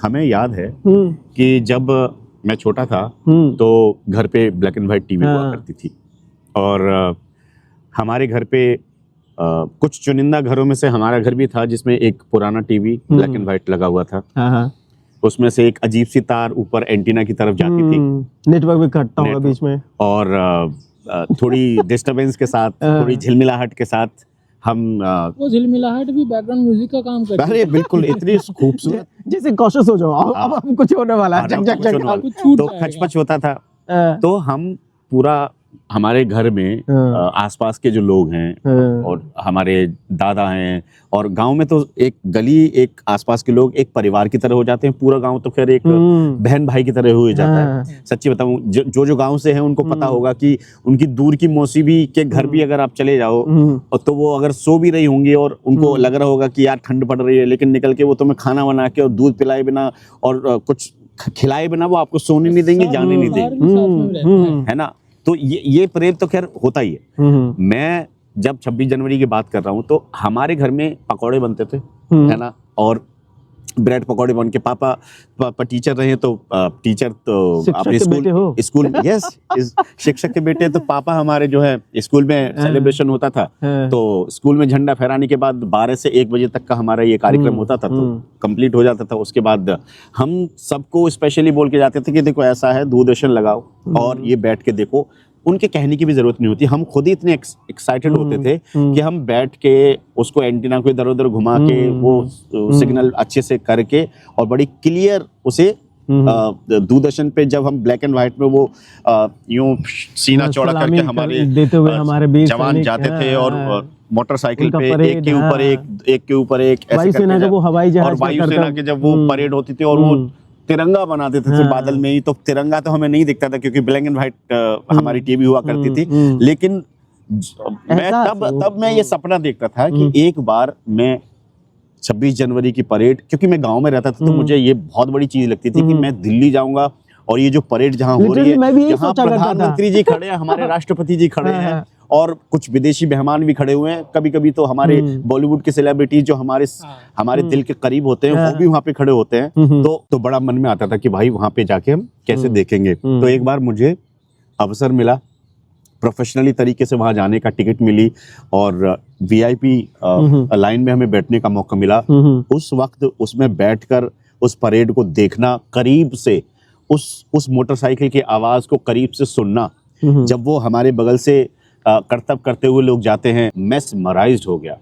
हमें याद है कि जब मैं छोटा था तो घर पे ब्लैक एंड वाइट टीवी हुआ करती थी और हमारे घर पे कुछ चुनिंदा घरों में से हमारा घर भी था जिसमें एक पुराना टीवी ब्लैक एंड वाइट लगा हुआ था। उसमें से एक अजीब सी तार ऊपर एंटीना की तरफ जाती थी, नेटवर्क भी कटता होगा बीच में और थोड़ी डिस्टरबेंस के साथ, थोड़ी झिलमिलाहट के साथ हम वो झिलमिलाहट भी बैकग्राउंड म्यूजिक का काम करती है। अरे बिल्कुल, इतनी खूबसूरत जैसे कॉशियस हो जाओ, अब कुछ होने वाला है, तो खचपच होता था। तो हम पूरा हमारे घर में आसपास के जो लोग हैं और हमारे दादा हैं और गांव में तो एक गली, एक आसपास के लोग एक परिवार की तरह हो जाते हैं। पूरा गांव तो खैर एक बहन भाई की तरह हो जाता है। सच्ची बताऊं, जो गांव से हैं उनको पता होगा कि उनकी दूर की मौसी भी के घर भी अगर आप चले जाओ और तो वो अगर सो भी रही होंगी और उनको लग रहा होगा कि यार ठंड पड़ रही है, लेकिन निकल के वो तुम्हें खाना बना के और दूध पिलाए बिना और कुछ खिलाए बिना वो आपको सोने नहीं देंगे, जाने नहीं देंगे, है ना। तो ये प्रेम तो खैर होता ही है। मैं जब 26 जनवरी की बात कर रहा हूँ तो हमारे घर में पकौड़े बनते थे, है ना, और ब्रेड पकौड़े बन के पापा टीचर रहे तो टीचर तो अपने स्कूल यस शिक्षक के बेटे, तो पापा हमारे जो है स्कूल में सेलिब्रेशन होता था तो स्कूल में झंडा फहराने के बाद 12 से 1 बजे तक का हमारा ये कार्यक्रम होता था, तो कंप्लीट हो जाता था। उसके बाद हम सबको स्पेशली बोल के जाते थे कि देखो ऐसा है, दूरदर्शन लगाओ और ये बैठ के देखो। उनके कहने की भी जरूरत नहीं होती, हम खुद ही इतने एक्साइटेड होते थे कि हम बैठ के उसको एंटीना को इधर उधर घुमा के वो सिग्नल अच्छे से करके और बड़ी क्लियर उसे दूरदर्शन पे जब हम ब्लैक एंड व्हाइट में वो यूं सीना चौड़ा करके हमारे देते हुए हमारे बीच जवान जाते थे और मोटरसाइकिल पे एक के ऊपर एक ऐसे करके, वो हवाई जहाज और वायुसेना के जब वो परेड होती थी और वो तिरंगा बना देते थे बादल में ही, तो तिरंगा तो हमें नहीं दिखता था क्योंकि ब्लैक एंड व्हाइट हमारी टीवी हुआ करती थी। लेकिन मैं तब मैं ये सपना देखता था कि एक बार मैं 26 जनवरी की परेड, क्योंकि मैं गांव में रहता था तो मुझे ये बहुत बड़ी चीज लगती थी कि मैं दिल्ली जाऊंगा और ये जो परेड जहां हो रही है, जहां प्रधानमंत्री जी खड़े हैं, हमारे राष्ट्रपति जी खड़े हैं और कुछ विदेशी मेहमान भी खड़े हुए हैं। कभी कभी तो हमारे बॉलीवुड के सेलिब्रिटीज जो हमारे दिल के करीब होते हैं वो भी वहाँ पे खड़े होते हैं। तो बड़ा मन में आता था कि भाई वहाँ पे जाके हम कैसे देखेंगे। तो एक बार मुझे अवसर मिला, प्रोफेशनली तरीके से वहाँ जाने का टिकट मिली और VIP लाइन में हमें बैठने का मौका मिला। उस वक्त उसमें बैठकर उस परेड को देखना करीब से, उस मोटरसाइकिल की आवाज को करीब से सुनना, जब वो हमारे बगल से करतब करते हुए लोग जाते हैं, मेस्मराइज्ड हो गया।